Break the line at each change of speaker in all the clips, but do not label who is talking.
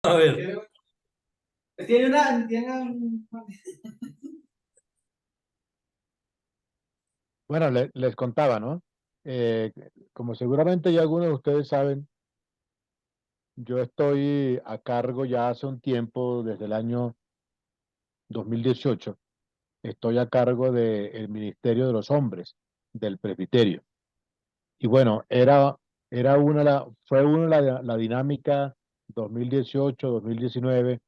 A ver,
Bueno, les contaba, ¿no? Eh, Como seguramente ya algunos de ustedes saben, yo estoy a cargo ya hace un tiempo, desde el año 2018, estoy a cargo del Ministerio de los Hombres, del Presbiterio. Y bueno, fue una la dinámica 2018-2019.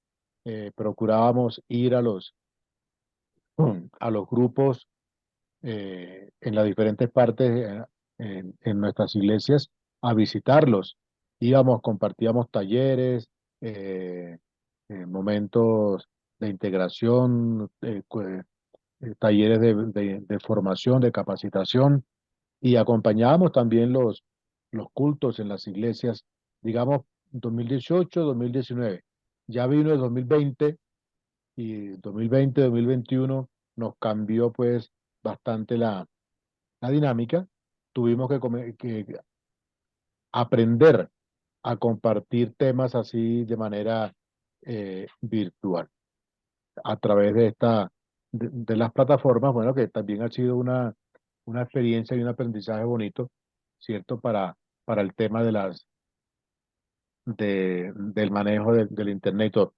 Procurábamos ir a los grupos en las diferentes partes, en nuestras iglesias, a visitarlos. Íbamos, compartíamos talleres, eh, momentos de integración, talleres de formación, de capacitación, y acompañábamos también los cultos en las iglesias, digamos, 2018, 2019. Ya vino el 2020 y 2020, 2021 nos cambió pues bastante la dinámica. Tuvimos que aprender a compartir temas así de manera virtual a través de las plataformas, bueno, que también ha sido una experiencia y un aprendizaje bonito, ¿cierto? Para el tema del manejo del Internet y todo.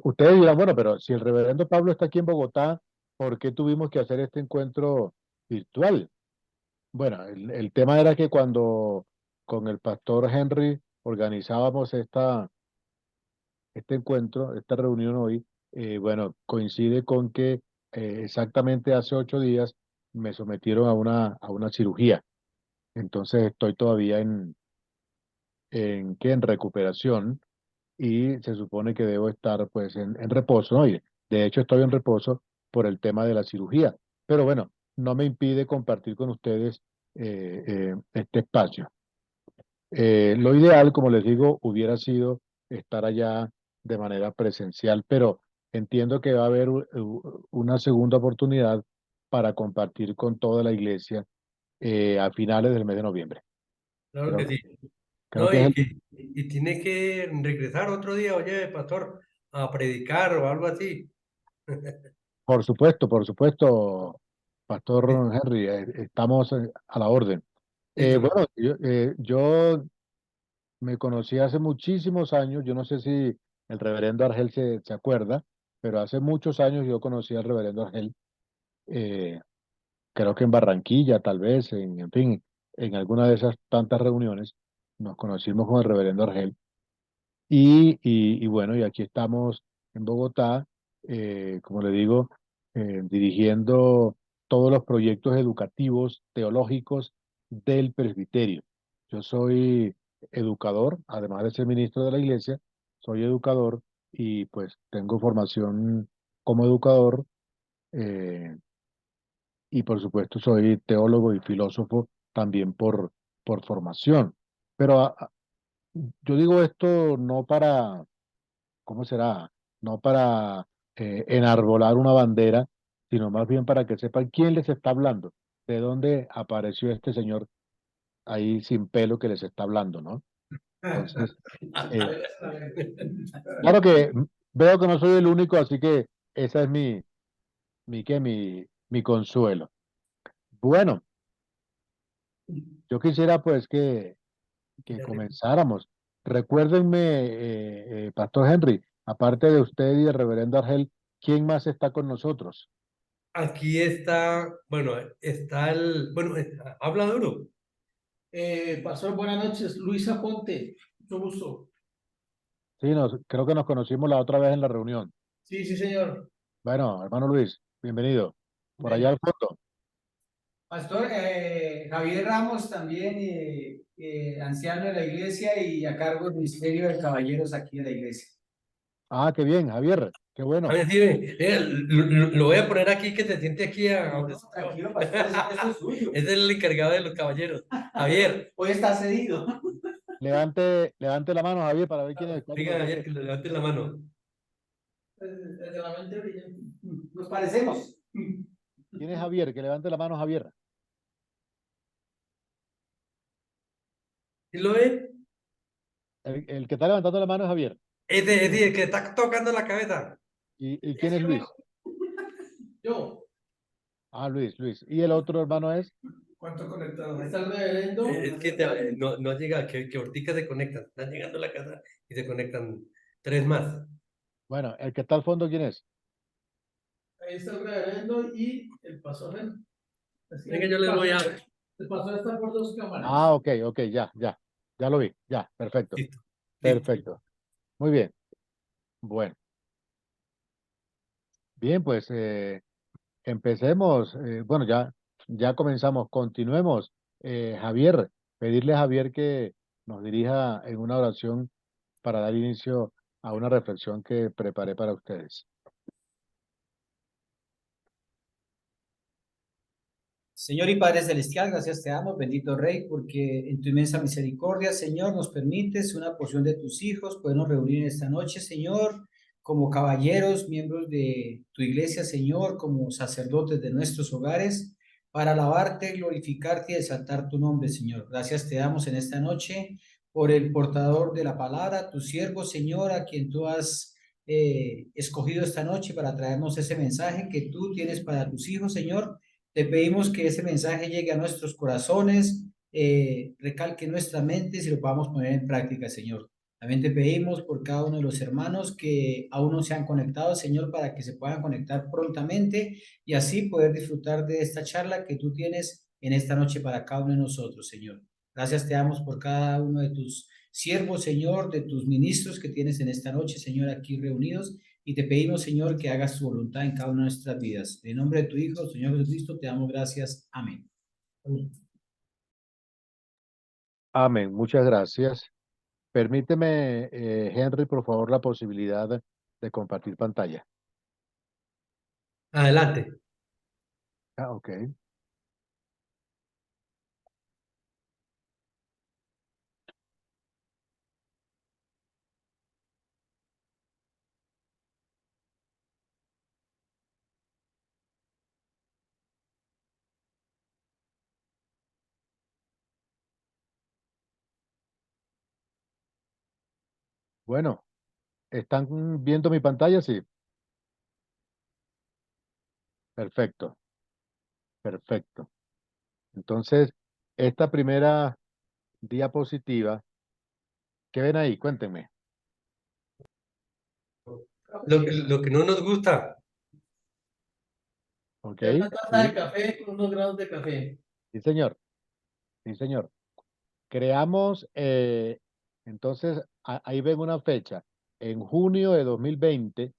Ustedes dirán, bueno, pero si el reverendo Pablo está aquí en Bogotá, ¿por qué tuvimos que hacer este encuentro virtual? Bueno, el tema era que cuando con el pastor Henry organizábamos este encuentro, esta reunión hoy, bueno, coincide con que exactamente hace 8 días me sometieron a una cirugía. Entonces estoy todavía en recuperación, y se supone que debo estar pues en reposo, ¿no? Y de hecho estoy en reposo por el tema de la cirugía. Pero bueno, no me impide compartir con ustedes este espacio. Lo ideal, como les digo, hubiera sido estar allá de manera presencial, pero entiendo que va a haber una segunda oportunidad para compartir con toda la iglesia a finales del mes de noviembre.
claro
Creo,
que sí.
creo
No,
que es
y tiene que regresar otro día, oye, pastor, a predicar o algo así.
por supuesto, Pastor Henry, estamos a la orden.
Listo,
Bueno, yo me conocí hace muchísimos años. Yo no sé si el reverendo Argel se acuerda, pero hace muchos años yo conocí al reverendo Argel, eh, creo que en Barranquilla, tal vez, en fin, en alguna de esas tantas reuniones nos conocimos con el reverendo Argel. Y bueno, y aquí estamos en Bogotá, como le digo, dirigiendo todos los proyectos educativos, teológicos del presbiterio. Yo soy educador, además de ser ministro de la iglesia, soy educador y pues tengo formación como educador, eh, y por supuesto soy teólogo y filósofo también por formación. Pero yo digo esto no para, ¿cómo será? No para enarbolar una bandera, sino más bien para que sepan quién les está hablando, de dónde apareció este señor ahí sin pelo que les está hablando, ¿no? Entonces, eh, claro que veo que no soy el único, así que esa es mi consuelo. Bueno, yo quisiera pues que comenzáramos. Recuérdenme, Pastor Henry, aparte de usted y el reverendo Argel, ¿quién más está con nosotros?
aquí está, bueno, habla duro.
Pastor, buenas noches. Luisa Ponte, mucho gusto.
Sí, creo que nos conocimos la otra vez en la reunión.
Sí, sí, señor.
Bueno, hermano Luis, bienvenido. Por allá
Bueno,
al fondo.
Pastor, Javier Ramos también, anciano de la iglesia y a cargo del Ministerio de Caballeros aquí de la iglesia.
Ah, qué bien, Javier, qué
A
bueno.
ver, dime, lo voy a poner aquí que te siente aquí a donde
No, tranquilo, pastor, eso es suyo.
Es el encargado de los caballeros. Javier,
Hoy está cedido.
Levante la mano, Javier, para ver quién es, cuál de
diga Javier
nosotros.
que le levante la mano.
Desde la mente brillante. Nos parecemos.
¿Quién es Javier? Que levante la mano, Javier.
¿Sí lo ve?
El que está levantando la mano es Javier.
Ese, el que está tocando la cabeza.
¿Y quién es Luis?
Yo.
Ah, Luis. ¿Y el otro hermano es?
¿Cuánto conectado? Está el reverendo.
Es que no llega, que ahorita se conectan. Están llegando a la casa y se conectan tres más.
Bueno, el que está al fondo, ¿quién es?
Ahí está el reverendo y el pastor. Así
Venga,
es,
yo les voy a...
el pastor está por dos
Ah,
cámaras.
ok, ya lo vi, ya, perfecto,
Listo, listo.
perfecto. Muy bien, bueno, bien, pues empecemos, bueno, ya comenzamos, continuemos. Javier, pedirle a Javier que nos dirija en una oración para dar inicio a una reflexión que preparé para ustedes.
Señor y Padre Celestial, gracias te damos, bendito Rey, porque en tu inmensa misericordia, Señor, nos permites una porción de tus hijos, podernos reunir esta noche, Señor, como caballeros, miembros de tu iglesia, Señor, como sacerdotes de nuestros hogares, para alabarte, glorificarte y exaltar tu nombre, Señor. Gracias te damos en esta noche por el portador de la palabra, tu siervo, Señor, a quien tú has escogido esta noche para traernos ese mensaje que tú tienes para tus hijos, Señor. Te pedimos que ese mensaje llegue a nuestros corazones, recalque nuestra mente y lo podamos poner en práctica, Señor. También te pedimos por cada uno de los hermanos que aún no se han conectado, Señor, para que se puedan conectar prontamente y así poder disfrutar de esta charla que tú tienes en esta noche para cada uno de nosotros, Señor. Gracias te damos por cada uno de tus siervos, Señor, de tus ministros que tienes en esta noche, Señor, aquí reunidos. Y te pedimos, Señor, que hagas tu voluntad en cada una de nuestras vidas. En nombre de tu Hijo, Señor Jesucristo, te damos gracias. Amén.
Amén, muchas gracias. Permíteme, Henry, por favor, la posibilidad de compartir pantalla.
Adelante.
Ah, ok. Bueno, ¿están viendo mi pantalla? Sí, perfecto, perfecto. Entonces, esta primera diapositiva, ¿qué ven ahí? Cuéntenme.
Lo que no nos gusta.
Ok,
Es una taza de
sí,
café con unos granos de café.
sí, señor, sí, señor. Creamos, entonces, ahí ven una fecha. En junio de 2020,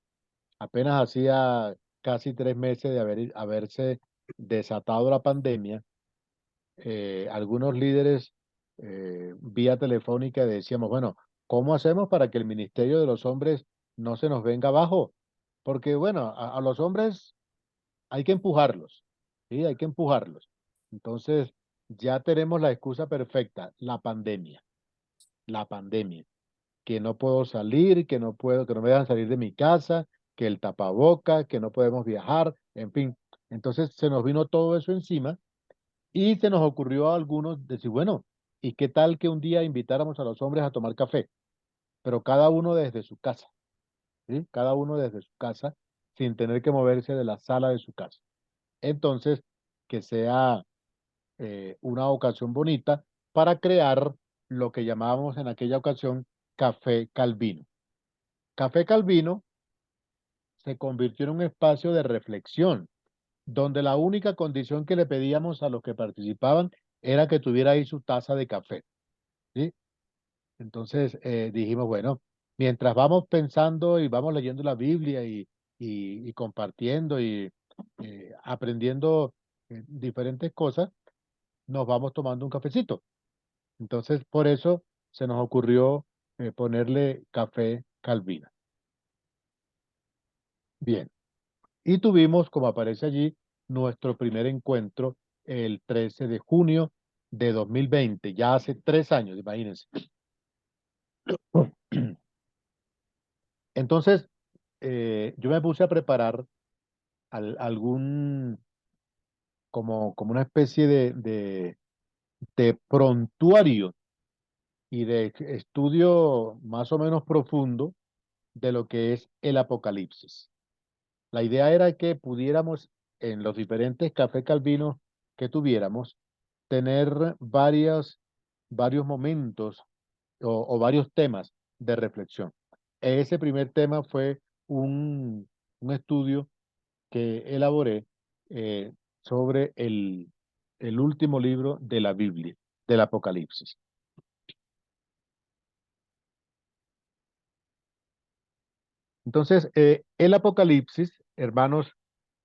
apenas hacía casi 3 meses de haberse desatado la pandemia, algunos líderes vía telefónica decíamos, bueno, ¿cómo hacemos para que el ministerio de los hombres no se nos venga abajo? Porque, bueno, a los hombres hay que empujarlos, ¿sí? Hay que empujarlos. Entonces, ya tenemos la excusa perfecta, la pandemia, que no puedo salir, que no me dejan salir de mi casa, que el tapaboca, que no podemos viajar, en fin. Entonces, se nos vino todo eso encima y se nos ocurrió a algunos decir, bueno, ¿y qué tal que un día invitáramos a los hombres a tomar café? Pero cada uno desde su casa, ¿sí? Cada uno desde su casa, sin tener que moverse de la sala de su casa. Entonces, que sea una ocasión bonita para crear lo que llamábamos en aquella ocasión Café Calvino. Café Calvino se convirtió en un espacio de reflexión, donde la única condición que le pedíamos a los que participaban era que tuviera ahí su taza de café, ¿sí? Entonces dijimos, bueno, mientras vamos pensando y vamos leyendo la Biblia y compartiendo y aprendiendo diferentes cosas, nos vamos tomando un cafecito. Entonces, por eso se nos ocurrió ponerle Café Calvino. Bien. Y tuvimos, como aparece allí, nuestro primer encuentro el 13 de junio de 2020, ya hace 3 años, imagínense. Entonces, yo me puse a preparar algún, como una especie de prontuario y de estudio más o menos profundo de lo que es el Apocalipsis. La idea era que pudiéramos, en los diferentes café Calvinos que tuviéramos, tener varios momentos o varios temas de reflexión. Ese primer tema fue un estudio que elaboré sobre el último libro de la Biblia, del Apocalipsis. Entonces, el Apocalipsis, hermanos,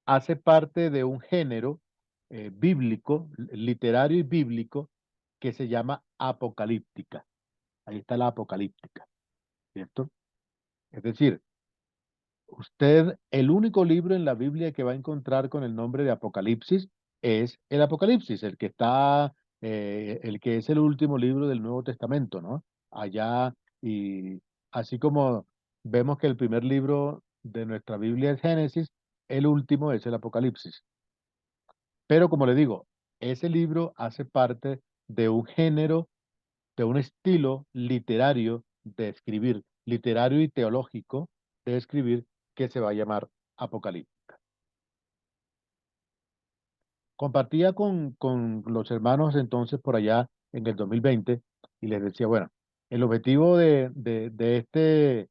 hace parte de un género bíblico, literario y bíblico, que se llama apocalíptica. Ahí está la apocalíptica, ¿cierto? Es decir, usted, el único libro en la Biblia que va a encontrar con el nombre de Apocalipsis es el Apocalipsis, el que es el último libro del Nuevo Testamento, ¿no? Allá, y así como vemos que el primer libro de nuestra Biblia es Génesis, el último es el Apocalipsis. Pero como le digo, ese libro hace parte de un género, de un estilo literario de escribir, literario y teológico de escribir, que se va a llamar Apocalipsis. Compartía con los hermanos entonces por allá en el 2020 y les decía, bueno, el objetivo eh, de este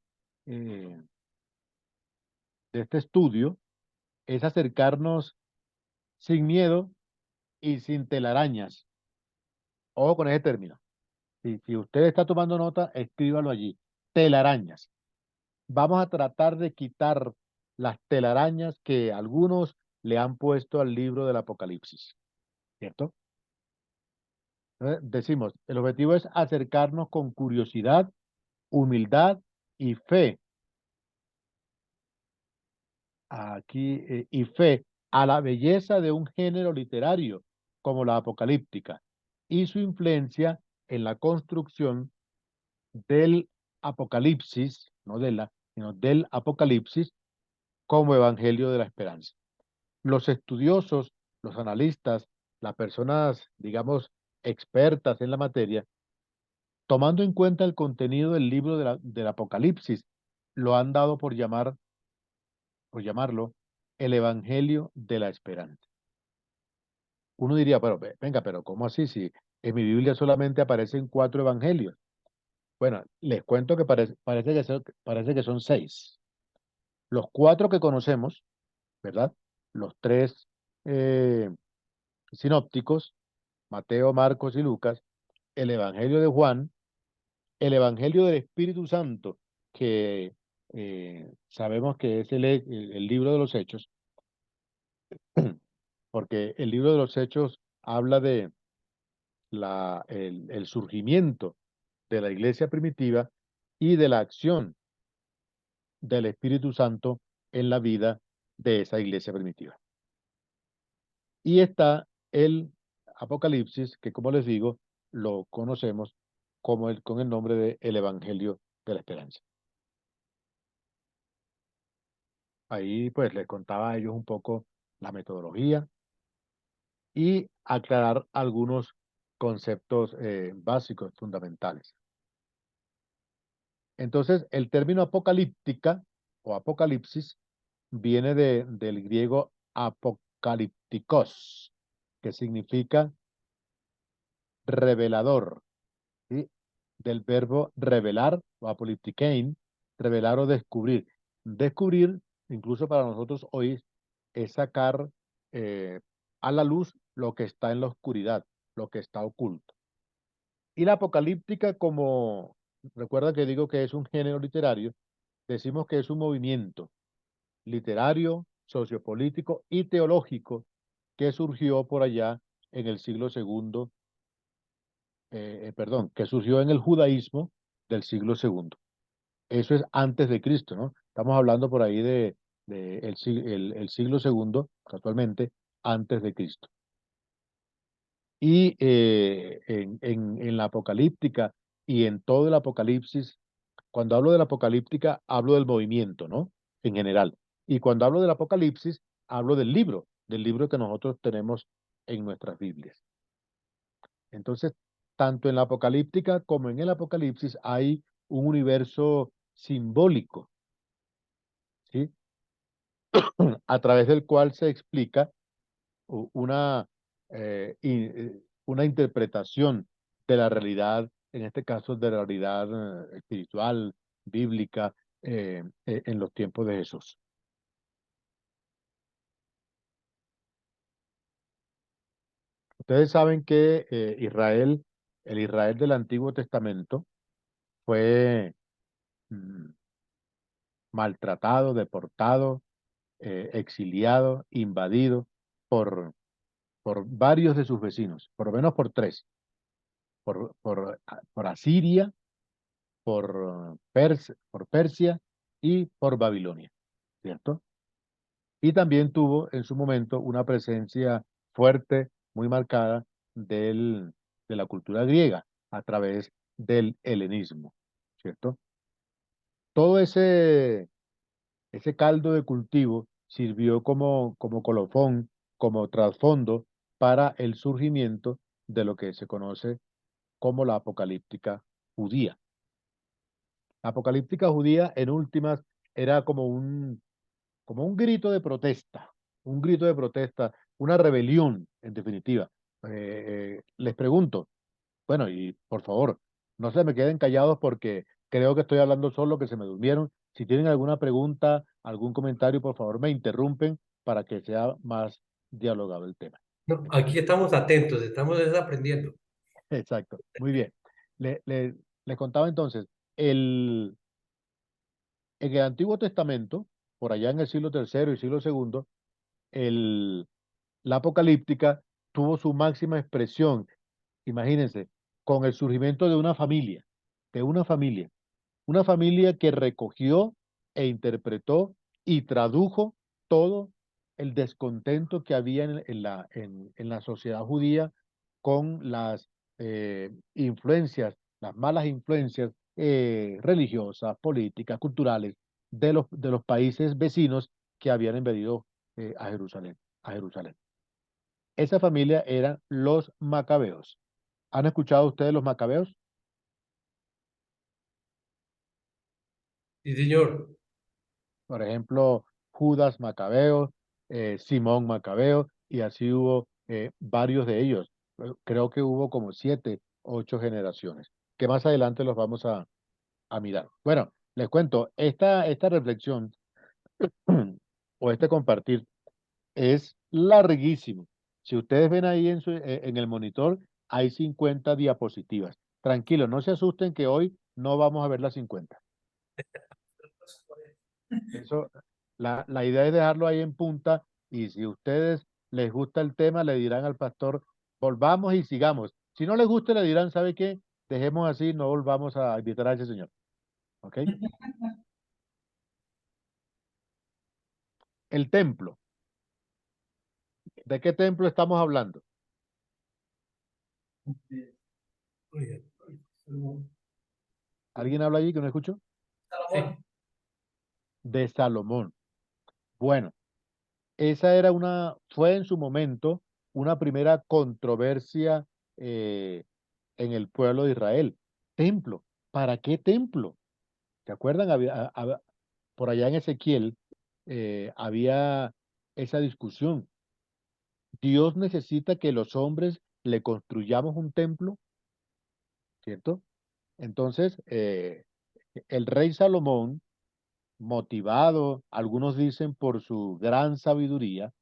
estudio es acercarnos sin miedo y sin telarañas. Ojo con ese término. Si usted está tomando nota, escríbalo allí. Telarañas. Vamos a tratar de quitar las telarañas que algunos le han puesto al libro del Apocalipsis, ¿cierto? Decimos, el objetivo es acercarnos con curiosidad, humildad y fe, y fe a la belleza de un género literario como la apocalíptica y su influencia en la construcción del Apocalipsis, no de la, sino del Apocalipsis como evangelio de la esperanza. Los estudiosos, los analistas, las personas, digamos, expertas en la materia, tomando en cuenta el contenido del libro del Apocalipsis, lo han dado por llamarlo, el evangelio de la esperanza. Uno diría, pero venga, pero ¿cómo así? Si en mi Biblia solamente aparecen 4 evangelios. Bueno, les cuento que parece que son 6. Los 4 que conocemos, ¿verdad? Los 3 eh, sinópticos, Mateo, Marcos y Lucas, el Evangelio de Juan, el Evangelio del Espíritu Santo, que sabemos que es el libro de los Hechos, porque el libro de los Hechos habla de el surgimiento de la iglesia primitiva y de la acción del Espíritu Santo en la vida de esa iglesia primitiva. Y está el Apocalipsis, que como les digo, lo conocemos con el nombre de el Evangelio de la Esperanza. Ahí pues les contaba a ellos un poco la metodología y aclarar algunos conceptos básicos, fundamentales. Entonces, el término apocalíptica o apocalipsis viene del griego apocalípticos, que significa revelador, ¿sí? Del verbo revelar o apoliptikein, revelar o descubrir. Descubrir, incluso para nosotros hoy, es sacar a la luz lo que está en la oscuridad, lo que está oculto. Y la apocalíptica, como recuerda que digo que es un género literario, decimos que es un movimiento literario, sociopolítico y teológico que surgió por allá en el siglo segundo, perdón, que surgió en el judaísmo del siglo segundo. Eso es antes de Cristo, ¿no? Estamos hablando por ahí de el siglo segundo, actualmente, antes de Cristo. Y en la apocalíptica y en todo el apocalipsis, cuando hablo de la apocalíptica, hablo del movimiento, ¿no? En general. Y cuando hablo del apocalipsis, hablo del libro que nosotros tenemos en nuestras Biblias. Entonces, tanto en la apocalíptica como en el apocalipsis hay un universo simbólico, ¿sí? A través del cual se explica una, una interpretación de la realidad, en este caso de la realidad espiritual, bíblica, en los tiempos de Jesús. Ustedes saben que Israel, el Israel del Antiguo Testamento, fue mm, maltratado, deportado, exiliado, invadido por, por varios de sus vecinos, por lo menos por tres, por Asiria, por Persia y por Babilonia, ¿cierto? Y también tuvo en su momento una presencia fuerte, muy marcada de la cultura griega a través del helenismo, ¿cierto? Todo ese caldo de cultivo sirvió como colofón, como trasfondo para el surgimiento de lo que se conoce como la apocalíptica judía. La apocalíptica judía, en últimas, era como un grito de protesta, una rebelión, en definitiva. Les pregunto, bueno, y por favor, no se me queden callados porque creo que estoy hablando solo, que se me durmieron. Si tienen alguna pregunta, algún comentario, por favor, me interrumpen para que sea más dialogado el tema.
No, aquí estamos atentos, estamos desaprendiendo.
Exacto, muy bien. Les contaba entonces, el, en el Antiguo Testamento, por allá en el siglo tercero y siglo segundo, el, la apocalíptica tuvo su máxima expresión, imagínense, con el surgimiento de una familia que recogió e interpretó y tradujo todo el descontento que había en la sociedad judía con las influencias, las malas influencias religiosas, políticas, culturales de los países vecinos que habían invadido a Jerusalén, a Jerusalén. Esa familia eran los macabeos. ¿Han escuchado ustedes los macabeos?
Sí, señor.
Por ejemplo, Judas Macabeo, Simón Macabeo, y así hubo varios de ellos. Creo que hubo como 7, 8 generaciones, que más adelante los vamos a mirar. Bueno, les cuento, esta reflexión o este compartir es larguísimo. Si ustedes ven ahí en el monitor, hay 50 diapositivas. Tranquilos, no se asusten que hoy no vamos a ver las 50. Eso, la idea es dejarlo ahí en punta y si a ustedes les gusta el tema, le dirán al pastor, volvamos y sigamos. Si no les gusta, le dirán, ¿sabe qué? Dejemos así, no volvamos a invitar a ese señor. ¿Ok? El templo. ¿De qué templo estamos hablando?
Oiga,
¿Alguien habla allí que no escucho?
sí.
De Salomón. Bueno, fue en su momento una primera controversia en el pueblo de Israel. Templo. ¿Para qué templo? ¿Se acuerdan? Por allá en Ezequiel había esa discusión. Dios necesita que los hombres le construyamos un templo, ¿cierto? Entonces, el rey Salomón, motivado, algunos dicen por su gran sabiduría,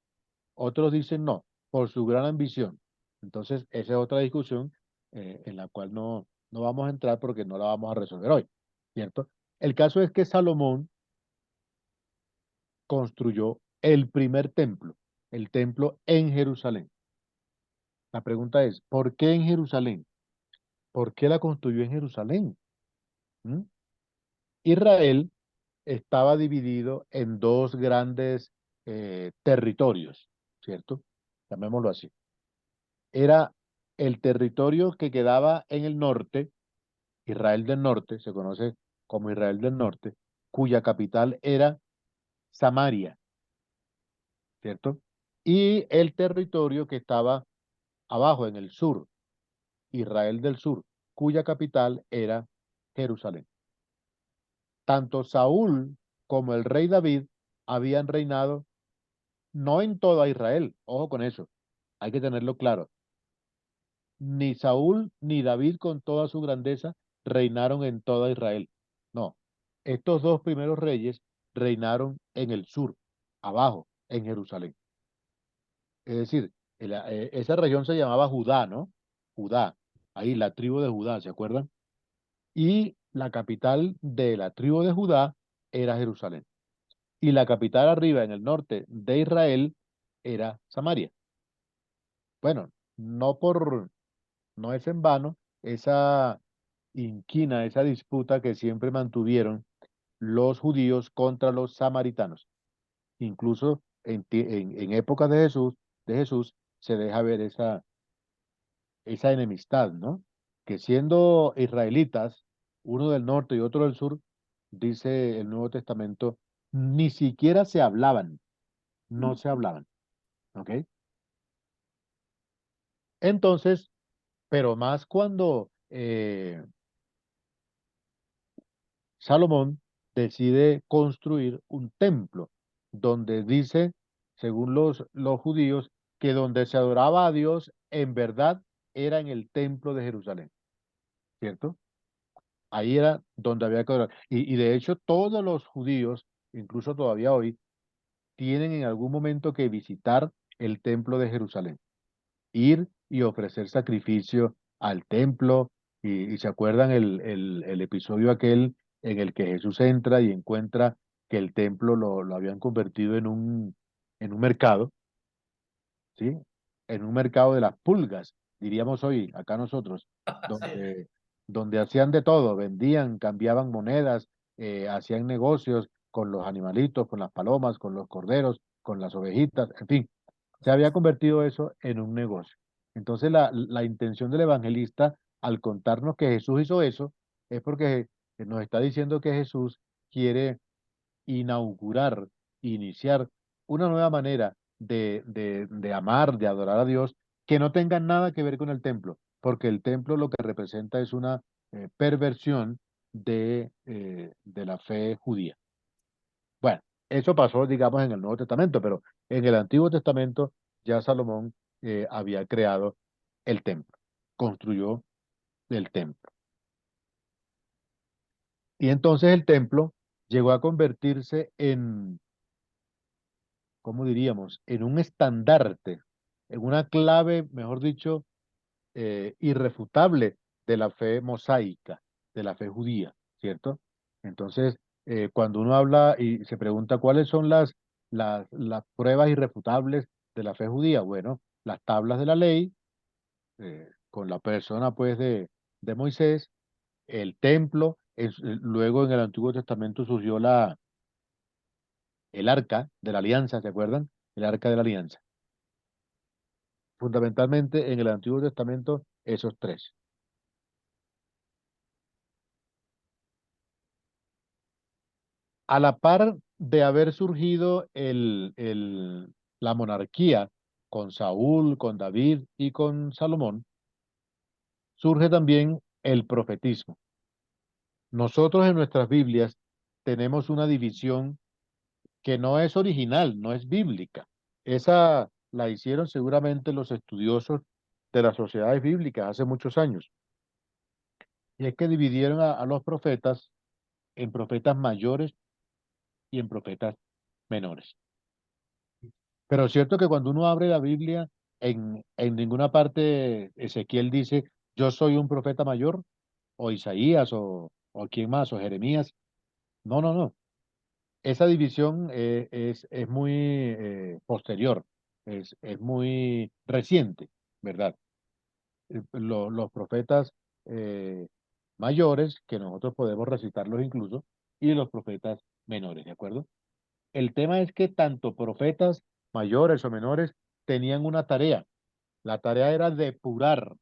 otros dicen no, por su gran ambición. Entonces, esa es otra discusión en la cual no vamos a entrar porque no la vamos a resolver hoy, ¿cierto? El caso es que Salomón construyó el primer templo, el templo en Jerusalén. La pregunta es, ¿por qué en Jerusalén? ¿Por qué la construyó en Jerusalén? ¿Mm? Israel estaba dividido en dos grandes territorios, ¿cierto? Llamémoslo así. Era el territorio que quedaba en el norte, Israel del norte, se conoce como Israel del norte, cuya capital era Samaria, ¿cierto? Y el territorio que estaba abajo en el sur, Israel del sur, cuya capital era Jerusalén. Tanto Saúl como el rey David habían reinado, no en toda Israel, ojo con eso, hay que tenerlo claro. Ni Saúl ni David con toda su grandeza reinaron en toda Israel. No, estos dos primeros reyes reinaron en el sur, abajo, en Jerusalén. Es decir, esa región se llamaba Judá, ¿no? Judá, ahí la tribu de Judá, ¿se acuerdan? Y la capital de la tribu de Judá era Jerusalén. Y la capital arriba, en el norte de Israel, era Samaria. Bueno, no es en vano esa inquina, esa disputa que siempre mantuvieron los judíos contra los samaritanos. Incluso en épocas de Jesús se deja ver esa enemistad, ¿no? Que siendo israelitas, uno del norte y otro del sur, dice el Nuevo Testamento, ni siquiera se hablaban, no se hablaban, ¿ok? Entonces, pero más cuando Salomón decide construir un templo, donde dice, según los judíos, que donde se adoraba a Dios en verdad era en el templo de Jerusalén, ¿cierto? Ahí era donde había que adorar. Y de hecho todos los judíos, incluso todavía hoy, tienen en algún momento que visitar el templo de Jerusalén, ir y ofrecer sacrificio al templo. Y se acuerdan el episodio aquel en el que Jesús entra y encuentra que el templo lo habían convertido en un mercado, ¿sí? En un mercado de las pulgas, diríamos hoy, acá nosotros, donde hacían de todo, vendían, cambiaban monedas, hacían negocios con los animalitos, con las palomas, con los corderos, con las ovejitas, en fin, se había convertido eso en un negocio. Entonces la intención del evangelista al contarnos que Jesús hizo eso es porque nos está diciendo que Jesús quiere inaugurar, iniciar una nueva manera de amar, de adorar a Dios, que no tenga nada que ver con el templo, porque el templo lo que representa es una perversión de la fe judía. Bueno, eso pasó, digamos, en el Nuevo Testamento, pero en el Antiguo Testamento ya Salomón había creado el templo, construyó el templo. Y entonces el templo llegó a convertirse en, ¿cómo diríamos?, en un estandarte, en una clave, mejor dicho, irrefutable de la fe mosaica, de la fe judía, ¿cierto? Entonces, cuando uno habla y se pregunta cuáles son las pruebas irrefutables de la fe judía, bueno, las tablas de la ley, con la persona pues de Moisés, el templo, luego en el Antiguo Testamento surgió el arca de la alianza, ¿se acuerdan? El arca de la alianza. Fundamentalmente en el Antiguo Testamento, esos tres. A la par de haber surgido la monarquía con Saúl, con David y con Salomón, surge también el profetismo. Nosotros en nuestras Biblias tenemos una división que no es original, no es bíblica. Esa la hicieron seguramente los estudiosos de las sociedades bíblicas hace muchos años. Y es que dividieron a los profetas en profetas mayores y en profetas menores. Pero es cierto que cuando uno abre la Biblia, en ninguna parte Ezequiel dice, yo soy un profeta mayor, o Isaías, o quién más, o Jeremías. No, no, no. Esa división es muy posterior, es muy reciente, ¿verdad? Los profetas eh, mayores, que nosotros podemos recitarlos incluso, y los profetas menores, ¿de acuerdo? El tema es que tanto profetas mayores o menores tenían una tarea. La tarea era depurar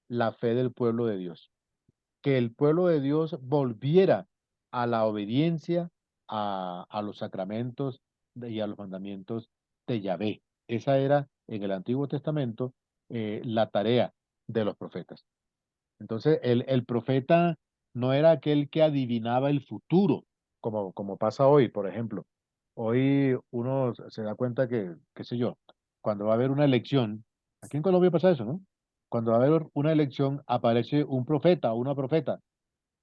la fe del pueblo de Dios. Que el pueblo de Dios volviera a la obediencia a los sacramentos y a los mandamientos de Yahvé. Esa era en el Antiguo Testamento la tarea de los profetas. Entonces, el profeta no era aquel que adivinaba el futuro, como pasa hoy, por ejemplo. Hoy uno se da cuenta que, qué sé yo, cuando va a haber una elección, aquí en Colombia pasa eso, ¿no? Cuando va a haber una elección, aparece un profeta o una profeta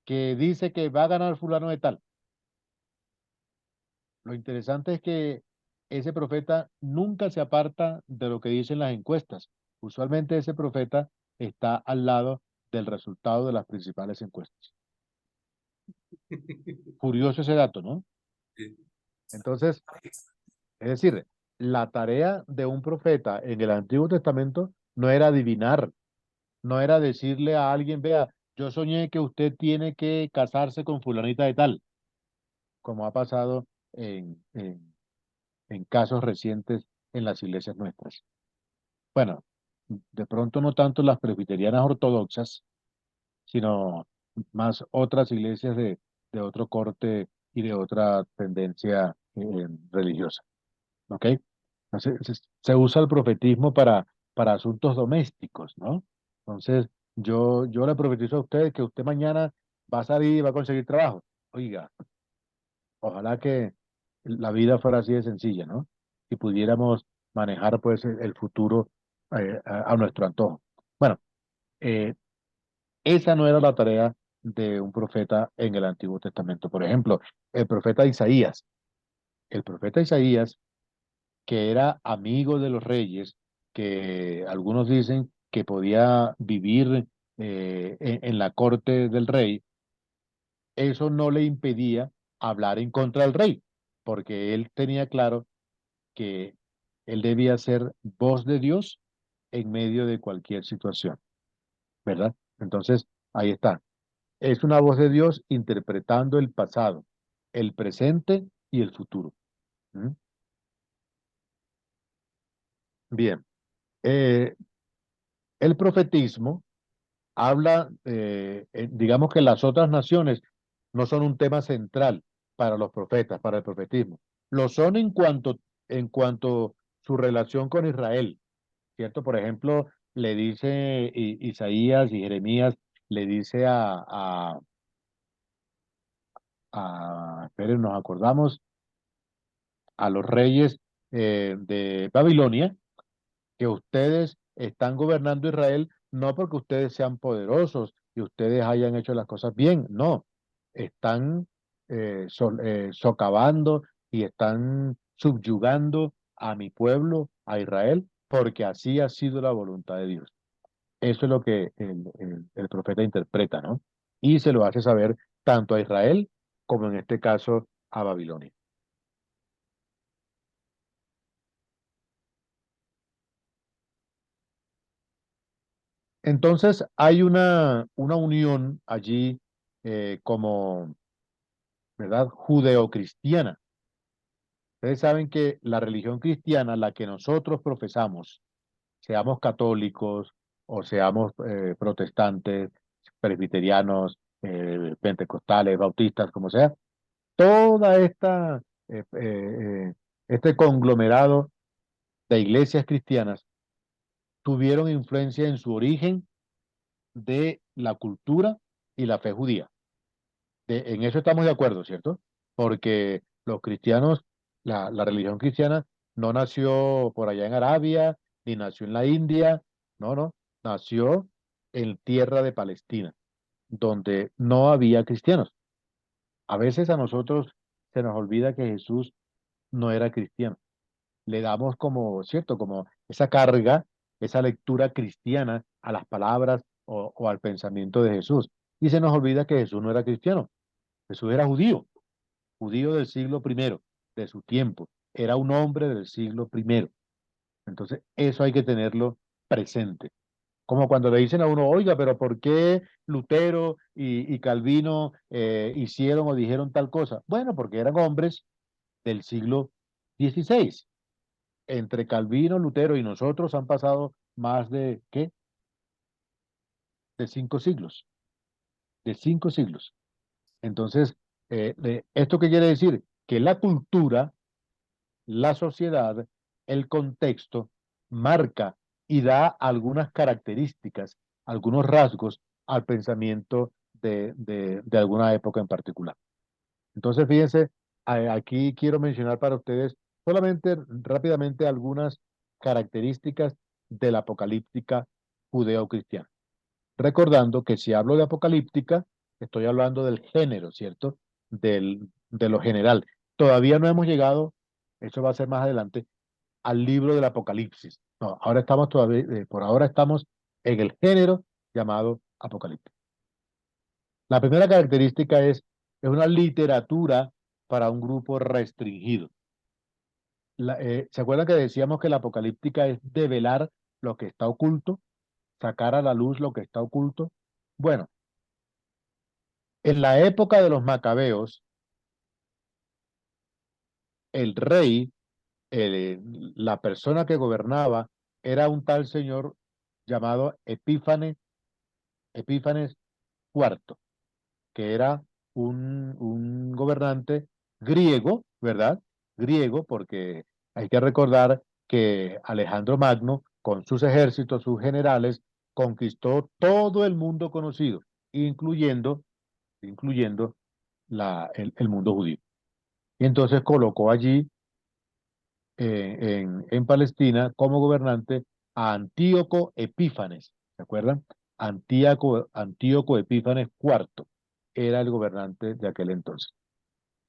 que dice que va a ganar fulano de tal. Lo interesante es que ese profeta nunca se aparta de lo que dicen las encuestas. Usualmente ese profeta está al lado del resultado de las principales encuestas. Curioso ese dato, ¿no? Entonces, es decir, la tarea de un profeta en el Antiguo Testamento no era adivinar, no era decirle a alguien, vea, yo soñé que usted tiene que casarse con fulanita de tal, como ha pasado en casos recientes en las iglesias nuestras. Bueno, de pronto no tanto las presbiterianas ortodoxas, sino más otras iglesias de otro corte y de otra tendencia religiosa. ¿Ok? Entonces, se usa el profetismo para asuntos domésticos, ¿no? Entonces, yo le profetizo a usted que usted mañana va a salir y va a conseguir trabajo. Oiga, ojalá que la vida fuera así de sencilla, ¿no? Y pudiéramos manejar pues el futuro a nuestro antojo. Bueno, eh, esa no era la tarea de un profeta en el Antiguo Testamento. Por ejemplo, el profeta Isaías, que era amigo de los reyes, que algunos dicen que podía vivir en la corte del rey, eso no le impedía hablar en contra del rey, porque él tenía claro que él debía ser voz de Dios en medio de cualquier situación, ¿verdad? Entonces, ahí está. Es una voz de Dios interpretando el pasado, el presente y el futuro. ¿Mm? Bien. Eh, el profetismo habla, digamos que las otras naciones no son un tema central para los profetas, para el profetismo. Lo son en cuanto su relación con Israel, ¿cierto? Por ejemplo, le dice Isaías y Jeremías, le dice esperen, nos acordamos, a los reyes de Babilonia, que ustedes están gobernando Israel no porque ustedes sean poderosos y ustedes hayan hecho las cosas bien, no, están socavando y están subyugando a mi pueblo, a Israel, porque así ha sido la voluntad de Dios. Eso es lo que el profeta interpreta, ¿no? Y se lo hace saber tanto a Israel como en este caso a Babilonia. Entonces hay una unión allí como, ¿verdad? Judeocristiana. Ustedes saben que la religión cristiana, la que nosotros profesamos, seamos católicos o seamos protestantes, presbiterianos, pentecostales, bautistas, como sea, toda este conglomerado de iglesias cristianas tuvieron influencia en su origen de la cultura y la fe judía. En eso estamos de acuerdo, ¿cierto? Porque los cristianos, la religión cristiana no nació por allá en Arabia, ni nació en la India, no, no, nació en tierra de Palestina, donde no había cristianos. A veces a nosotros se nos olvida que Jesús no era cristiano. Le damos como, ¿cierto? Como esa carga, esa lectura cristiana a las palabras o al pensamiento de Jesús. Y se nos olvida que Jesús no era cristiano. Jesús era judío, judío del siglo primero, de su tiempo. Era un hombre del siglo primero. Entonces, eso hay que tenerlo presente. Como cuando le dicen a uno, oiga, pero ¿por qué Lutero y Calvino hicieron o dijeron tal cosa? Bueno, porque eran hombres del siglo XVI. Entre Calvino, Lutero y nosotros han pasado más de, ¿qué? De 5 siglos. De 5 siglos. Entonces, ¿esto qué quiere decir? Que la cultura, la sociedad, el contexto marca y da algunas características, algunos rasgos al pensamiento de alguna época en particular. Entonces, fíjense, aquí quiero mencionar para ustedes solamente rápidamente algunas características de la apocalíptica judeo-cristiana. Recordando que si hablo de apocalíptica, estoy hablando del género, ¿cierto? De lo general. Todavía no hemos llegado, eso va a ser más adelante, al libro del Apocalipsis. No, ahora estamos todavía, por ahora estamos en el género llamado apocalíptica. La primera característica es una literatura para un grupo restringido. ¿Se acuerdan que decíamos que la apocalíptica es develar lo que está oculto, sacar a la luz lo que está oculto? Bueno, en la época de los macabeos, el rey, la persona que gobernaba, era un tal señor llamado Epífanes IV, que era un gobernante griego, ¿verdad? Griego, porque hay que recordar que Alejandro Magno, con sus ejércitos, sus generales, conquistó todo el mundo conocido, incluyendo el mundo judío. Y entonces colocó allí, en Palestina, como gobernante a Antíoco Epífanes, ¿se acuerdan? Antíoco Epífanes IV era el gobernante de aquel entonces.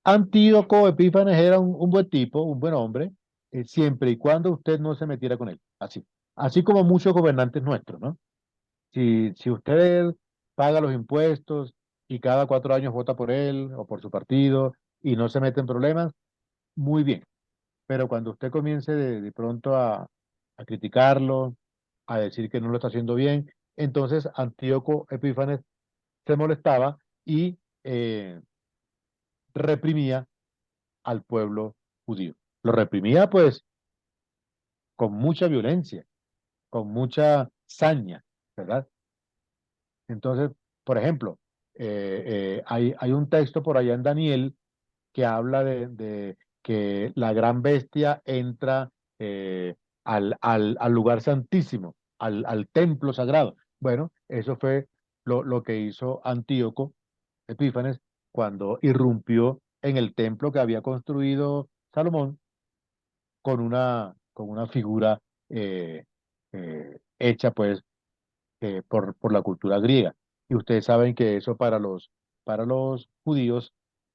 Antíoco Epífanes era un buen tipo, un buen hombre, siempre y cuando usted no se metiera con él. Así como muchos gobernantes nuestros, ¿no? Si usted paga los impuestos y cada 4 años vota por él o por su partido y no se mete en problemas, muy bien. Pero cuando usted comience de pronto a criticarlo, a decir que no lo está haciendo bien, entonces Antíoco Epífanes se molestaba y reprimía al pueblo judío. Lo reprimía pues con mucha violencia, con mucha saña, ¿verdad? Entonces, por ejemplo, hay un texto por allá en Daniel que habla de que la gran bestia entra al lugar santísimo, al templo sagrado. Bueno, eso fue lo que hizo Antíoco Epífanes cuando irrumpió en el templo que había construido Salomón con una figura hecha pues por la cultura griega. Y ustedes saben que eso para los judíos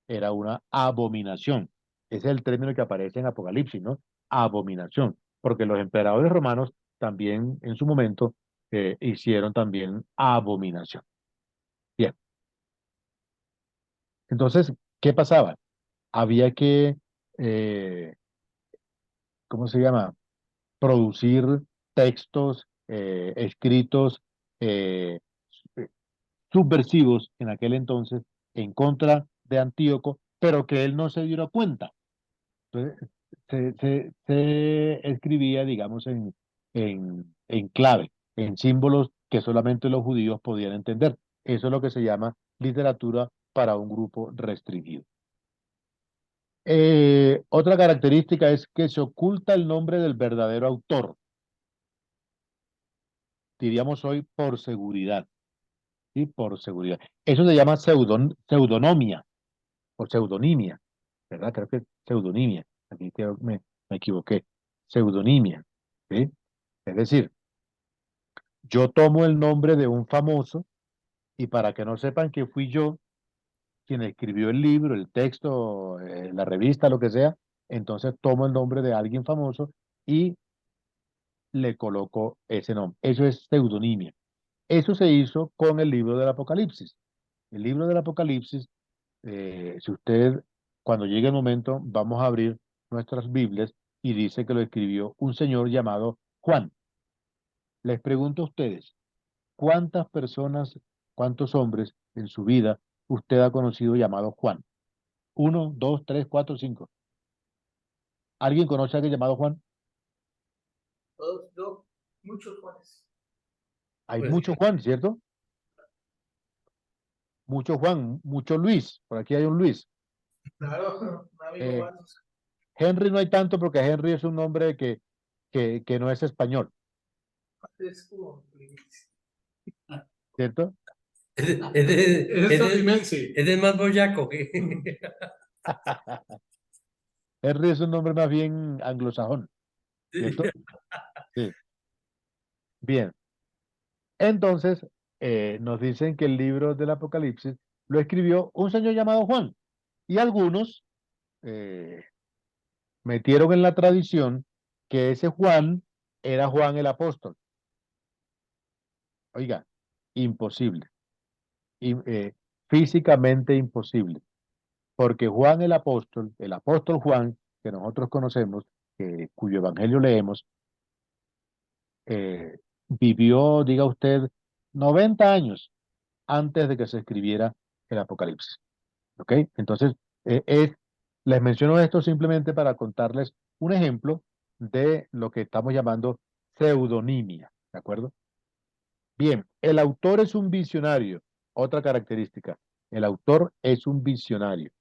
era una abominación. Ese es el término que aparece en Apocalipsis, ¿no? Abominación, porque los emperadores romanos también en su momento hicieron también abominación. Bien, entonces, ¿qué pasaba? Había que, eh, ¿cómo se llama? Producir textos escritos eh, subversivos en aquel entonces en contra de Antíoco, pero que él no se diera cuenta. Entonces, se escribía, digamos, en clave, en símbolos que solamente los judíos podían entender. Eso es lo que se llama literatura para un grupo restringido. Otra característica es que se oculta el nombre del verdadero autor, diríamos hoy por seguridad, ¿sí? Por seguridad. Eso se llama pseudonomia o pseudonimia, ¿verdad? Creo que es pseudonimia. Aquí me equivoqué. Pseudonimia, ¿sí? Es decir, yo tomo el nombre de un famoso y para que no sepan que fui yo quien escribió el libro, el texto, la revista, lo que sea, entonces tomo el nombre de alguien famoso y le coloco ese nombre. Eso es pseudonimia. Eso se hizo con el libro del Apocalipsis. El libro del Apocalipsis, si usted, cuando llegue el momento, vamos a abrir nuestras Biblias y dice que lo escribió un señor llamado Juan. Les pregunto a ustedes, ¿cuántas personas, cuántos hombres en su vida usted ha conocido llamado Juan? Uno, dos, tres, cuatro, cinco. ¿Alguien conoce a alguien llamado Juan?
Muchos Juanes.
Hay
Pues
mucho Juan, ¿cierto? Mucho Juan, mucho Luis. Por aquí hay un Luis.
Claro, un amigo
Eh,
más.
Henry no hay tanto porque Henry es un nombre que no es español,
Es como...
¿cierto?
es
Es estadounidense.
más boyaco que...
Henry es un nombre más bien anglosajón, ¿cierto? Sí. Bien. Entonces, nos dicen que el libro del Apocalipsis lo escribió un señor llamado Juan. Y algunos eh, metieron en la tradición que ese Juan era Juan el apóstol. Oiga, imposible. Físicamente imposible. Porque Juan el apóstol Juan, que nosotros conocemos, cuyo evangelio leemos, vivió, diga usted, 90 años antes de que se escribiera el Apocalipsis. ¿Ok? Entonces, les menciono esto simplemente para contarles un ejemplo de lo que estamos llamando pseudonimia. ¿De acuerdo? Bien, el autor es un visionario. Otra característica, el autor es un visionario.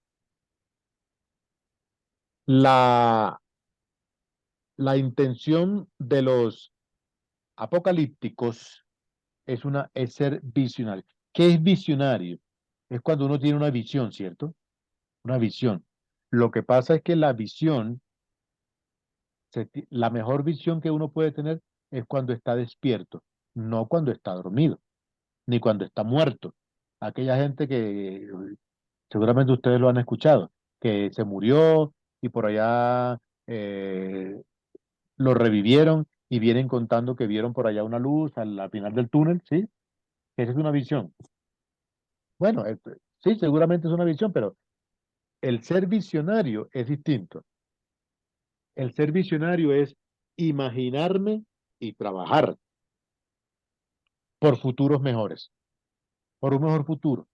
La, la intención de los apocalípticos es ser visionario. ¿Qué es visionario? Es cuando uno tiene una visión, ¿cierto? Una visión. Lo que pasa es que la visión, la mejor visión que uno puede tener es cuando está despierto, no cuando está dormido, ni cuando está muerto. Aquella gente que seguramente ustedes lo han escuchado, que se murió y por allá lo revivieron y vienen contando que vieron por allá una luz al final del túnel, ¿sí? Esa es una visión. Bueno, sí, seguramente es una visión, pero el ser visionario es distinto. El ser visionario es imaginarme y trabajar por futuros mejores, por un mejor futuro.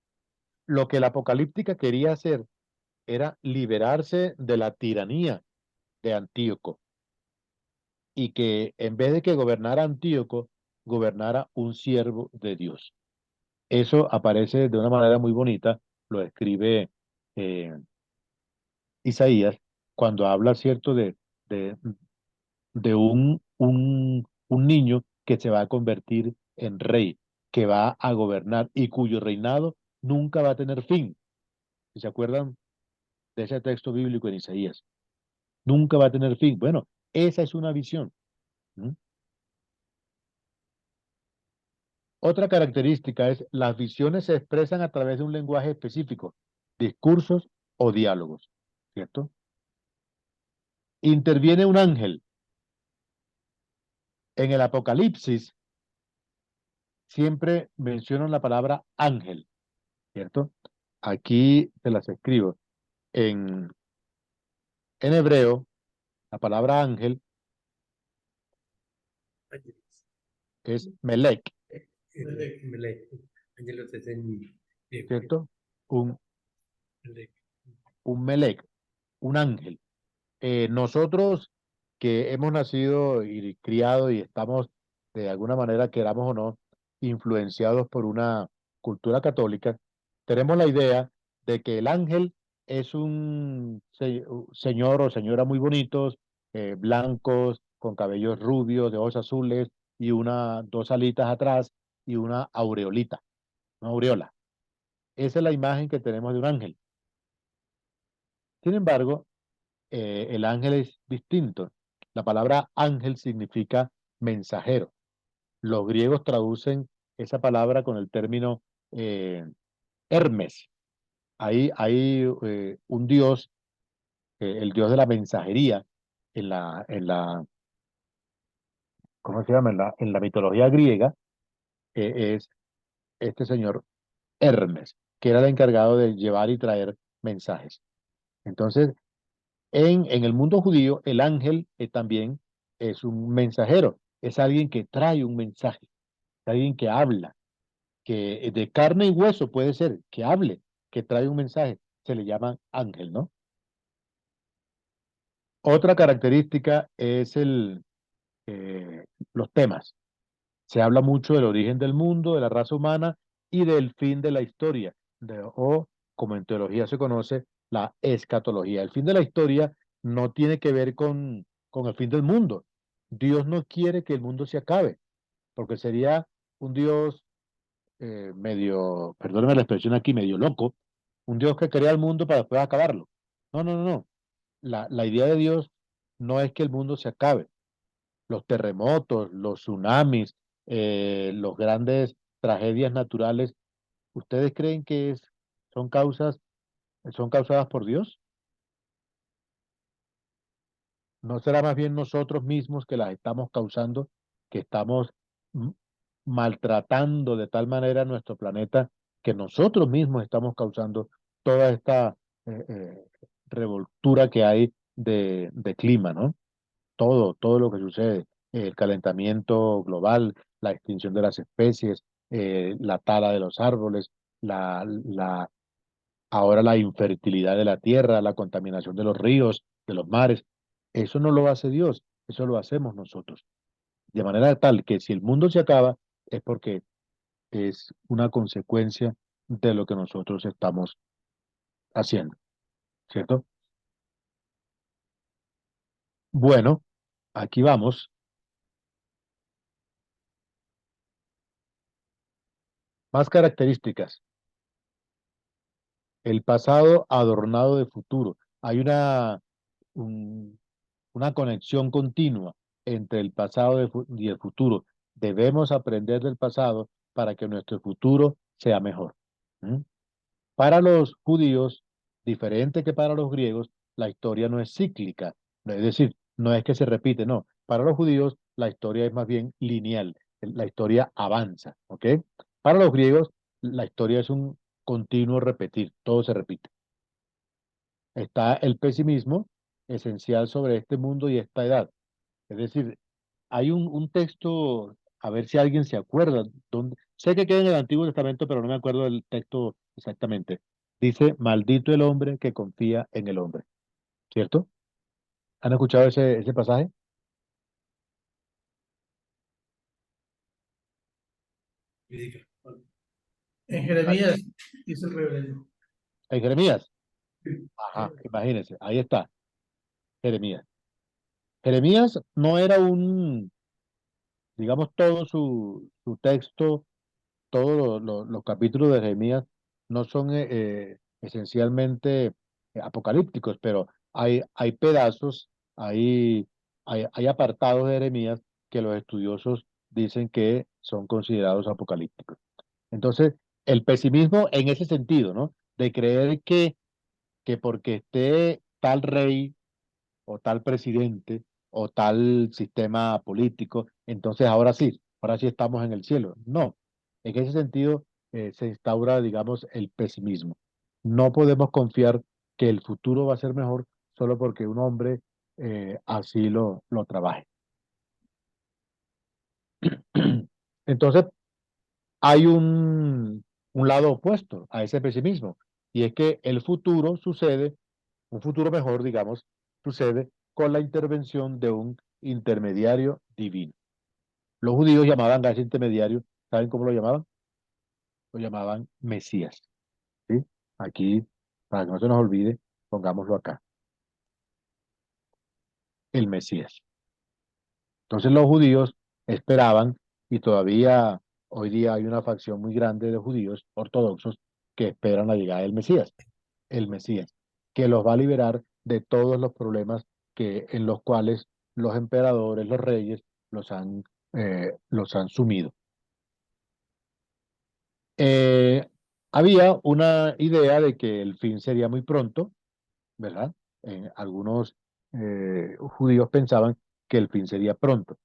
Lo que la apocalíptica quería hacer era liberarse de la tiranía de Antíoco y que en vez de que gobernara Antíoco, gobernara un siervo de Dios. Eso aparece de una manera muy bonita, lo escribe eh, Isaías cuando habla, ¿cierto?, de, de un niño que se va a convertir en rey, que va a gobernar y cuyo reinado nunca va a tener fin. ¿Se acuerdan de ese texto bíblico en Isaías? Nunca va a tener fin. Bueno, esa es una visión. ¿Mm? Otra característica es las visiones se expresan a través de un lenguaje específico, discursos o diálogos, ¿cierto? Interviene un ángel. En el Apocalipsis siempre mencionan la palabra ángel, ¿cierto? Aquí te las escribo. En, en hebreo, la palabra ángel es melek,
Ángelos es en
¿cierto? Un,
Melec.
un melek, un ángel. Nosotros que hemos nacido y criado y estamos de alguna manera, queramos o no, influenciados por una cultura católica, tenemos la idea de que el ángel es un señor o señora muy bonitos, blancos, con cabellos rubios, de ojos azules y dos alitas atrás y una aureolita, una aureola. Esa es la imagen que tenemos de un ángel. Sin embargo, el ángel es distinto. La palabra ángel significa mensajero. Los griegos traducen esa palabra con el término Hermes. Hay un dios, el dios de la mensajería, ¿cómo se llama? En la mitología griega, es este señor Hermes, que era el encargado de llevar y traer mensajes. Entonces, en el mundo judío, el ángel también es un mensajero, es alguien que trae un mensaje, es alguien que habla, que de carne y hueso puede ser, que hable, que trae un mensaje, se le llama ángel, ¿no? Otra característica es los temas. Se habla mucho del origen del mundo, de la raza humana y del fin de la historia, o como en teología se conoce, la escatología. El fin de la historia no tiene que ver con el fin del mundo. Dios no quiere que el mundo se acabe, porque sería un Dios medio, perdóneme la expresión aquí, medio loco, un Dios que crea el mundo para después acabarlo. No, no, no, no. La idea de Dios no es que el mundo se acabe. Los terremotos, los tsunamis, los grandes tragedias naturales, ¿ustedes creen que son causas, son causadas por Dios? ¿No será más bien nosotros mismos que las estamos causando, que estamos m- maltratando de tal manera nuestro planeta que nosotros mismos estamos causando toda esta revoltura que hay de clima, ¿no? Todo lo que sucede, el calentamiento global, la extinción de las especies, la tala de los árboles, ahora la infertilidad de la tierra, la contaminación de los ríos, de los mares. Eso no lo hace Dios, eso lo hacemos nosotros. De manera tal que si el mundo se acaba, es porque es una consecuencia de lo que nosotros estamos haciendo, ¿cierto? Bueno, aquí vamos. Más características. El pasado adornado de futuro. Hay un- una conexión continua entre el pasado y el futuro. Debemos aprender del pasado para que nuestro futuro sea mejor. ¿Mm? Para los judíos, diferente que para los griegos, la historia no es cíclica. Es decir, no es que se repite, no. Para los judíos, la historia es más bien lineal. La historia avanza, ¿ok? Para los griegos, la historia es un continuo repetir, todo se repite. Está el pesimismo esencial sobre este mundo y esta edad. Es decir, hay un texto, a ver si alguien se acuerda, sé que queda en el Antiguo Testamento, pero no me acuerdo del texto exactamente. Dice, maldito el hombre que confía en el hombre, ¿cierto? ¿Han escuchado ese pasaje?
En Jeremías dice el reverendo.
En Jeremías.
Sí.
Ajá, imagínense, ahí está, Jeremías. Jeremías no era digamos, todo su texto, todos los capítulos de Jeremías no son esencialmente apocalípticos, pero hay pedazos, hay apartados de Jeremías que los estudiosos dicen que son considerados apocalípticos. Entonces, el pesimismo en ese sentido, ¿no? De creer que porque esté tal rey o tal presidente o tal sistema político, entonces ahora sí estamos en el cielo. No, en ese sentido se instaura, digamos, el pesimismo. No podemos confiar que el futuro va a ser mejor solo porque un hombre así lo trabaje. Entonces, hay un lado opuesto a ese pesimismo, y es que el futuro sucede, un futuro mejor, digamos, sucede con la intervención de un intermediario divino. Los judíos llamaban a ese intermediario, ¿saben cómo lo llamaban? Lo llamaban Mesías, ¿sí? Aquí, para que no se nos olvide, pongámoslo acá, el Mesías. Entonces los judíos esperaban, y todavía hoy día hay una facción muy grande de judíos ortodoxos que esperan la llegada del Mesías, el Mesías, que los va a liberar de todos los problemas en los cuales los emperadores, los reyes, los han sumido. Eh, Había una idea de que el fin sería muy pronto, ¿verdad? Algunos judíos pensaban que el fin sería pronto.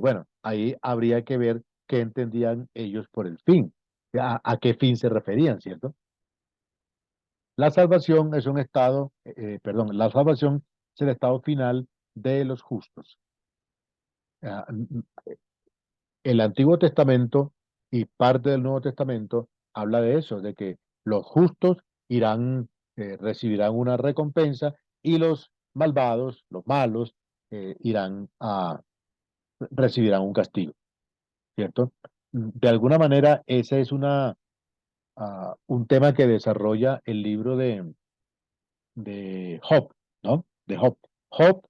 Bueno, ahí habría que ver qué entendían ellos por el fin, a qué fin se referían, ¿cierto? La salvación es un estado, perdón, la salvación es el estado final de los justos. Ah, el Antiguo Testamento y parte del Nuevo Testamento habla de eso, de que los justos recibirán una recompensa y los malvados, los malos, recibirán un castigo, ¿cierto? De alguna manera, ese es un tema que desarrolla el libro de Job, ¿no? De Job. Job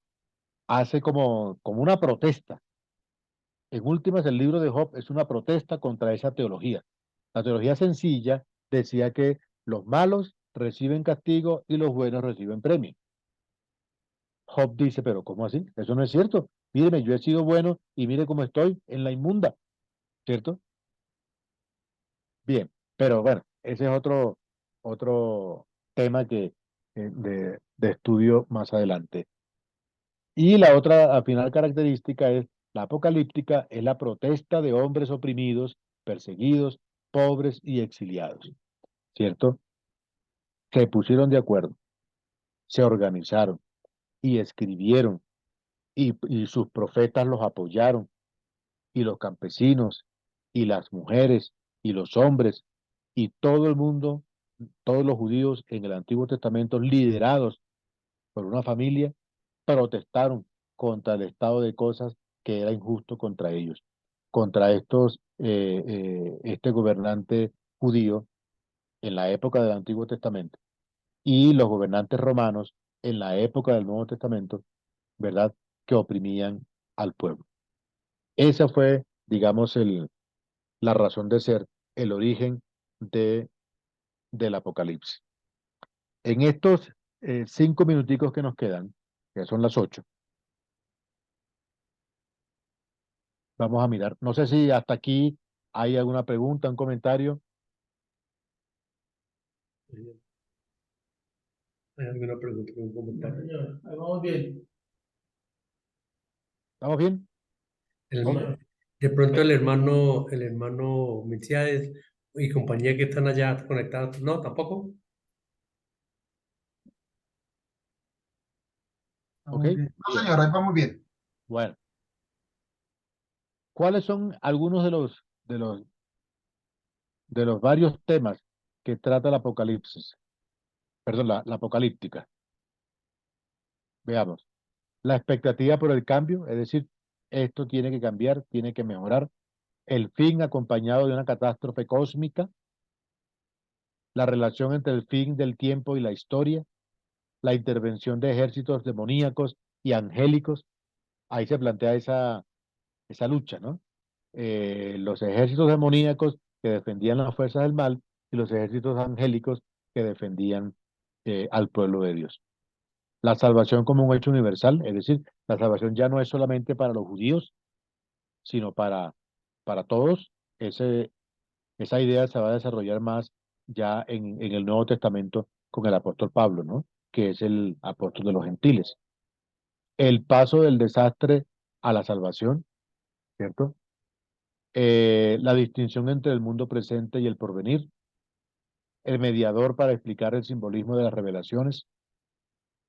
hace como una protesta. En últimas, el libro de Job es una protesta contra esa teología. La teología sencilla decía que los malos reciben castigo y los buenos reciben premio. Job dice, pero ¿cómo así? Eso no es cierto. Míreme, yo he sido bueno y mire cómo estoy en la inmunda, ¿cierto? Bien, pero bueno, ese es otro tema de estudio más adelante. Y la otra, al final, característica es la apocalíptica, es la protesta de hombres oprimidos, perseguidos, pobres y exiliados, ¿cierto? Se pusieron de acuerdo, se organizaron y escribieron y sus profetas los apoyaron y los campesinos y las mujeres y los hombres y todo el mundo, todos los judíos en el Antiguo Testamento liderados por una familia, protestaron contra el estado de cosas que era injusto contra ellos, contra este gobernante judío en la época del Antiguo Testamento y los gobernantes romanos en la época del Nuevo Testamento, ¿verdad? Que oprimían al pueblo. Esa fue, digamos, la razón de ser, el origen de, del Apocalipsis. En estos 5 minuticos que nos quedan, que son las 8, vamos a mirar. No sé si hasta aquí hay alguna pregunta, un comentario.
¿Hay alguna pregunta, un comentario?
Señor, ahí vamos bien.
¿Estamos bien?
El
Ok.
herma- de pronto el hermano Milciades y compañía que están allá conectados, no, tampoco.
Ok.
Vamos bien.
No, señor, ahí vamos bien.
Bueno, ¿cuáles son algunos de los varios temas que trata el Apocalipsis? Perdón, la apocalíptica. Veamos. La expectativa por el cambio, es decir, esto tiene que cambiar, tiene que mejorar. El fin acompañado de una catástrofe cósmica, la relación entre el fin del tiempo y la historia, la intervención de ejércitos demoníacos y angélicos. Ahí se plantea esa lucha, ¿no? Los ejércitos demoníacos que defendían las fuerzas del mal y los ejércitos angélicos que defendían al pueblo de Dios. La salvación como un hecho universal, es decir, la salvación ya no es solamente para los judíos, sino para todos. Esa idea se va a desarrollar más ya en el Nuevo Testamento con el apóstol Pablo, ¿no? Que es el apóstol de los gentiles. El paso del desastre a la salvación, ¿cierto? La distinción entre el mundo presente y el porvenir, el mediador para explicar el simbolismo de las revelaciones,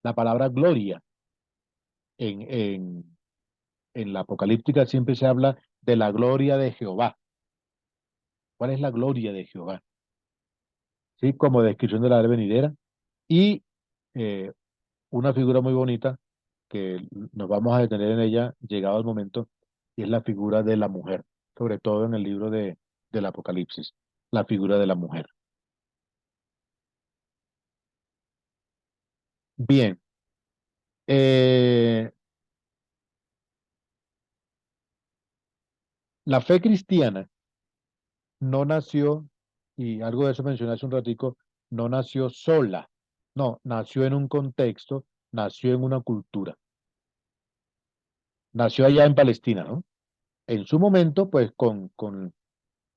la palabra gloria en, en, en la apocalíptica siempre se habla de la gloria de Jehová. ¿Cuál es la gloria de Jehová? ¿Sí? Como descripción de la era venidera y eh, una figura muy bonita que nos vamos a detener en ella llegado el momento y es la figura de la mujer, sobre todo en el libro del Apocalipsis, la figura de la mujer. Bien, eh, la fe cristiana no nació, y algo de eso mencioné hace un ratico, no nació sola, no, nació en un contexto, nació en una cultura, nació allá en Palestina, ¿no? En su momento, pues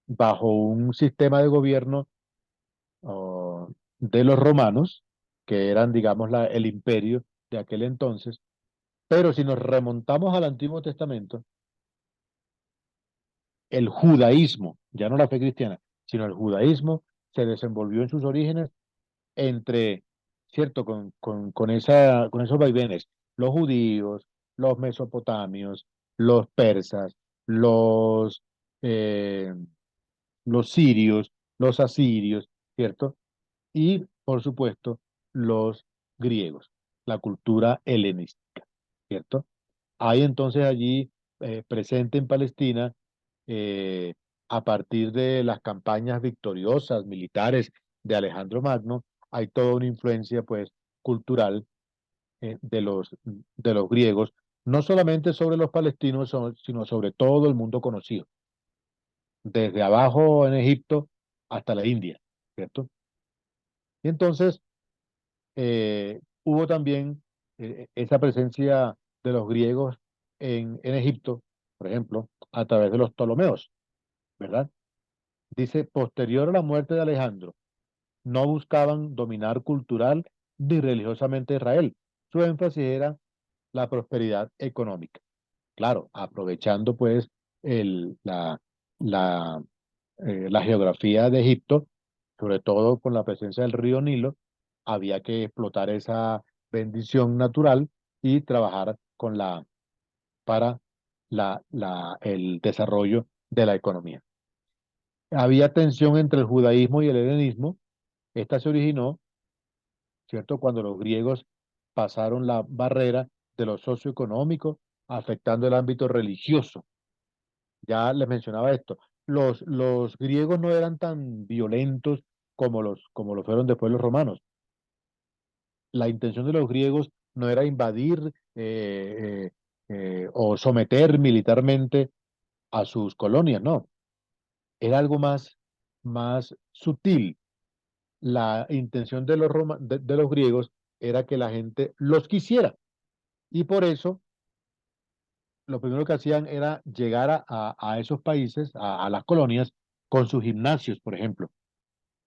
bajo un sistema de gobierno de los romanos, que eran, digamos, el imperio de aquel entonces, pero si nos remontamos al Antiguo Testamento, el judaísmo, ya no la fe cristiana, sino el judaísmo se desenvolvió en sus orígenes entre, ¿cierto? Con esos vaivenes, los judíos, los mesopotamios, los persas, eh, los sirios, los asirios, ¿cierto? Y, por supuesto, los griegos, la cultura helenística, ¿cierto? Hay entonces allí presente en Palestina, eh, a partir de las campañas victoriosas militares de Alejandro Magno, hay toda una influencia pues cultural de los griegos, no solamente sobre los palestinos, sino sobre todo el mundo conocido, desde abajo en Egipto hasta la India, ¿cierto? Y entonces hubo también esa presencia de los griegos en Egipto, por ejemplo, a través de los Ptolomeos, ¿verdad? Dice, posterior a la muerte de Alejandro, no buscaban dominar cultural ni religiosamente Israel. Su énfasis era la prosperidad económica. Claro, aprovechando pues el, la, la geografía de Egipto, sobre todo con la presencia del río Nilo, había que explotar esa bendición natural y trabajar para el desarrollo de la economía. Había tensión entre el judaísmo y el helenismo. Esta se originó, ¿cierto?, cuando los griegos pasaron la barrera de lo socioeconómico, afectando el ámbito religioso. Ya les mencionaba esto. Los griegos no eran tan violentos como lo fueron después los romanos. La intención de los griegos no era invadir o someter militarmente a sus colonias, no. Era algo más sutil. La intención de de los griegos era que la gente los quisiera. Y por eso lo primero que hacían era llegar a esos países, a las colonias, con sus gimnasios, por ejemplo.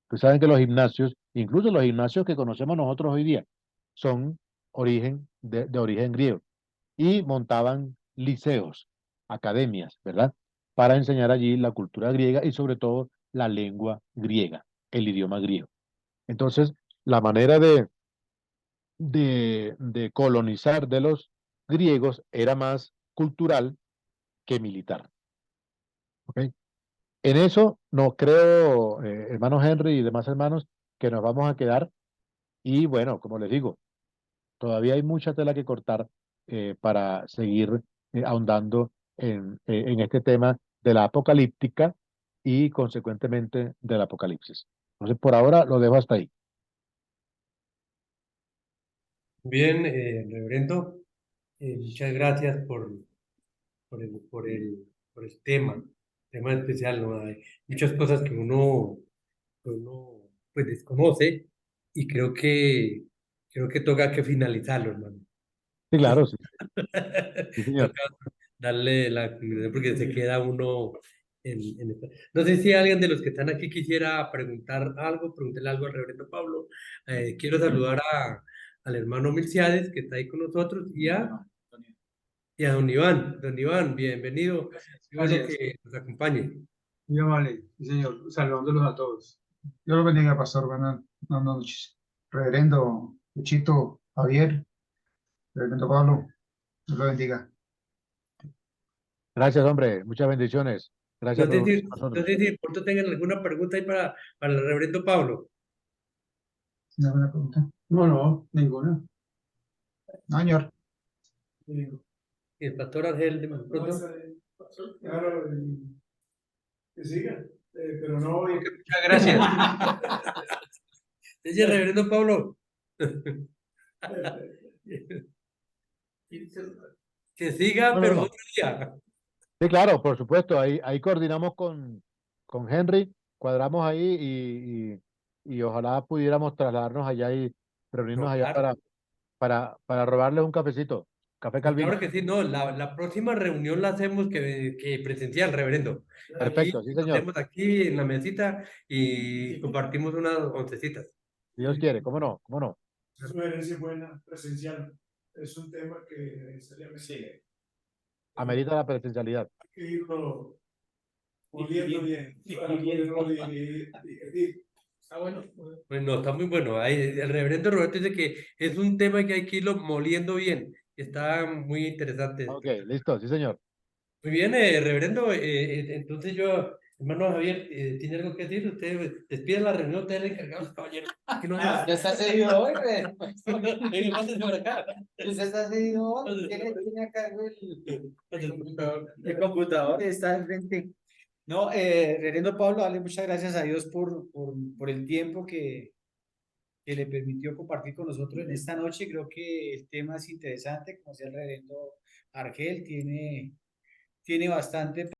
Ustedes saben que los gimnasios, incluso los gimnasios que conocemos nosotros hoy día, son de origen griego. Y montaban liceos, academias, ¿verdad? Para enseñar allí la cultura griega y sobre todo la lengua griega, el idioma griego. Entonces, la manera de colonizar de los griegos era más cultural que militar. ¿Ok? En eso no creo, hermano Henry y demás hermanos, que nos vamos a quedar. Y bueno, como les digo, todavía hay mucha tela que cortar para seguir ahondando en este tema de la apocalíptica y consecuentemente del apocalipsis. Entonces, por ahora lo dejo hasta ahí.
Bien, reverendo, muchas gracias por el tema especial, ¿no? Hay muchas cosas que uno pues desconoce y creo que toca que finalizarlo, hermano.
Sí, claro, sí, sí, señor.
Toca darle la conclusión porque se queda uno en esta. No sé si alguien de los que están aquí quisiera preguntar algo, preguntarle algo al reverendo Pablo. Quiero saludar al hermano Milciades, que está ahí con nosotros, y a don Iván. Don Iván, bienvenido. Qué bueno
Gracias.
que nos acompañe.
Muy amable, sí, señor. Saludándolos a todos. Dios los bendiga, pastor. Buenas noches. Reverendo Luchito, Javier, Reverendo Pablo, Dios los bendiga.
Gracias, hombre. Muchas bendiciones. Gracias por unirse a
No
nosotros.
sé si de pronto tengan alguna pregunta ahí para el reverendo Pablo.
¿Tiene alguna pregunta? No, ninguna. No, señor.
Y el pastor Ángel, de pronto.
Claro, que siga, pero no hoy.
Muchas gracias. Dice el reverendo Pablo. Que siga,
No, no,
pero
no.
otro día.
Sí, claro, por supuesto. Ahí coordinamos con Henry, cuadramos ahí y ojalá pudiéramos trasladarnos allá y reunirnos
No,
allá
claro.
para robarles un cafecito, café
Sí,
Calvino.
claro que sí, no, la próxima reunión la hacemos que presencial, reverendo. Aquí
Perfecto, sí,
nos
señor.
hacemos aquí en la mesita y compartimos unas oncecitas.
Si Dios quiere, ¿cómo no? ¿Cómo no?
Sugerencia buena, presencial. Es un tema que necesariamente
Amerita la presencialidad.
hay que irlo oliendo bien, para poderlo digerir. Está bueno.
Bueno, está muy bueno. El reverendo Roberto dice que es un tema que hay que irlo moliendo bien. Está muy interesante.
Ok, listo, sí, señor.
Muy bien, reverendo. Entonces yo, hermano Javier, ¿tiene algo que decir? Usted despide la reunión, usted es el encargado, caballero. Que no
Ya está cedido hoy, güey.
Pásese por acá.
Usted está cedido hoy. Tiene a cargo
El computador.
está al frente. No, reverendo Pablo, dale muchas gracias a Dios por el tiempo que le permitió compartir con nosotros en esta noche. Creo que el tema es interesante, como decía el reverendo Argel, tiene bastante